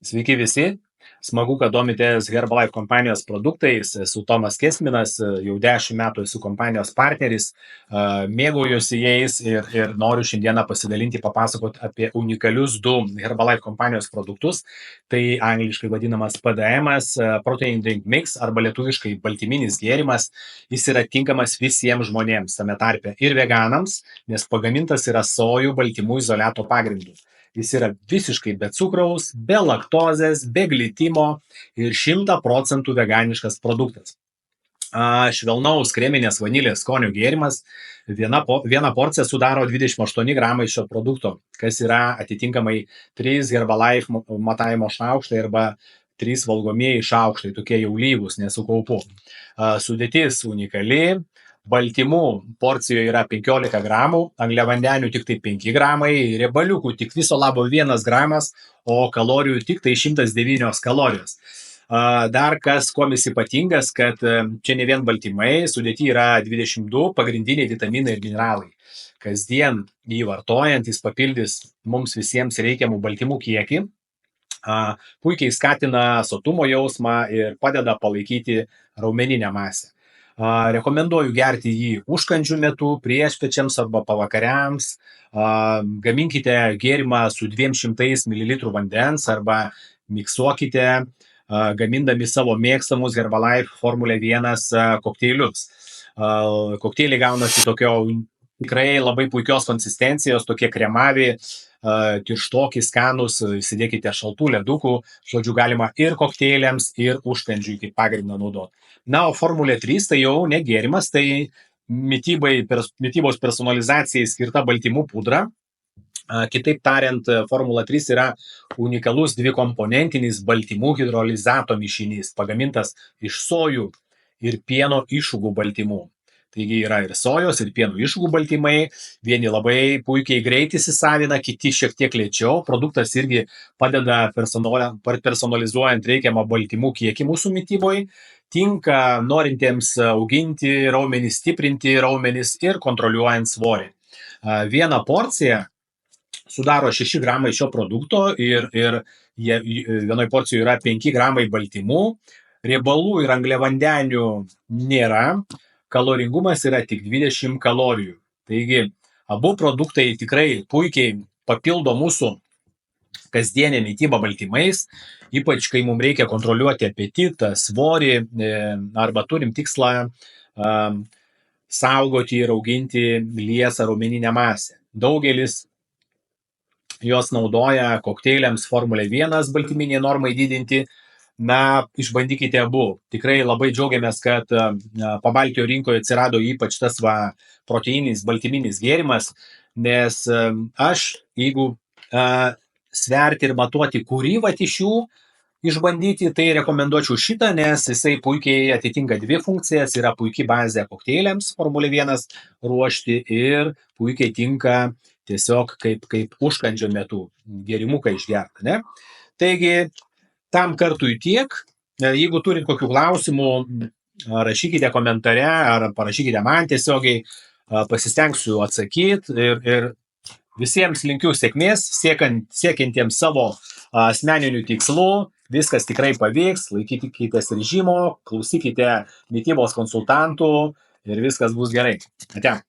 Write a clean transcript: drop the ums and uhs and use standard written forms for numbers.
Sveiki visi. Smagu, kad domitės Herbalife kompanijos produktais. Esu Tomas Kesminas, jau 10 metų esu kompanijos partneris, mėgaujuosi jais ir noriu šiandieną pasidalinti, papasakoti apie unikalius 2 Herbalife kompanijos produktus. Tai angliškai vadinamas PDM-as, Protein Drink Mix, arba lietuviškai baltyminis gėrimas. Jis yra tinkamas visiems žmonėms, tame tarpe ir veganams, nes pagamintas yra sojų baltymų izoliato pagrindu. Jis yra visiškai be cukraus, be laktozės, be glitimo ir 100% veganiškas produktas. Švelnaus kreminės vanilės skonio gėrimas. Viena porcija sudaro 28 gramai šio produkto, kas yra atitinkamai 3 Herbalife matavimo šaukštai arba 3 valgomieji šaukštai, tokie jau lygūs, nesu kaupu. Sudėtis unikali. Baltymų porcijoje yra 15 gramų, angliavandenių tik tai 5 gramai, riebaliukų tik viso labo 1 gramas, o kalorijų tik tai 109 kalorijos. Dar kas kuomis ypatingas, kad čia ne vien baltymai, sudėty yra 22 pagrindiniai vitaminai ir mineralai. Kasdien jį vartojant, jis papildys mums visiems reikiamų baltymų kiekį, puikiai skatina sotumo jausmą ir padeda palaikyti raumeninę masę. Rekomenduoju gerti jį užkandžių metu, priešpiečiams arba pavakariams. Gaminkite gėrimą su 200 ml vandens arba miksuokite, gamindami savo mėgstamus Herbalife Formulė 1 kokteilius. Kokteiliai gaunasi tokio tikrai labai puikios konsistencijos, tokie kremavi, tirštoki, skanus, įsidėkite šaltų ledukų, žodžiu, galima ir kokteiliams, ir užkandžiui kaip pagrindą naudoti. Na, o Formulė 3 tai jau ne gėrimas, tai mitybos personalizacijai skirta baltymų pudra. Kitaip tariant, Formula 3 yra unikalus dvikomponentinis baltymų hidrolizato mišinys, pagamintas iš sojų ir pieno išrūgų baltymų. Taigi yra ir sojos, ir pieno išrūgų baltymai, vieni labai puikiai greit įsisavina, kiti šiek tiek lėčiau. Produktas irgi padeda personalizuojant reikiamą baltymų kiekį mūsų mityboje. Tinka norintiems auginti raumenis, stiprinti raumenis ir kontroliuojant svorį. Viena porcija sudaro 6 gramai šio produkto ir vienoj porcijoje yra 5 gramai baltymų, riebalų ir angliavandenių nėra, kaloringumas yra tik 20 kalorijų. Taigi, abu produktai tikrai puikiai papildo mūsų kasdienę mitybą baltymais, ypač kai mums reikia kontroliuoti apetitą, svorį, arba turim tikslą saugoti ir auginti liesą raumeninę masę. Daugelis jos naudoja kokteiliams Formulė 1 baltyminiai normai didinti. Na, išbandykite abu. Tikrai labai džiaugiamės, kad Pabaltijo rinkoje atsirado ypač tas proteininis baltyminis gėrimas, nes aš, jeigu sverti ir matuoti, kurį iš jų išbandyti, tai rekomenduočiau šitą, nes jisai puikiai atitinka 2 funkcijas, yra puikiai bazė kokteiliams Formulė 1 ruošti ir puikiai tinka tiesiog kaip užkandžio metu, gėrimuką išgerti, ne? Taigi, tam kartui tiek. Jeigu turit kokių klausimų, rašykite komentare ar parašykite man tiesiogiai, pasistengsiu atsakyti ir visiems linkiu sėkmės, siekiantiems savo asmeninių tikslų. Viskas tikrai pavyks, laikykitės režimo, klausykite mitybos konsultantų ir viskas bus gerai. Ate.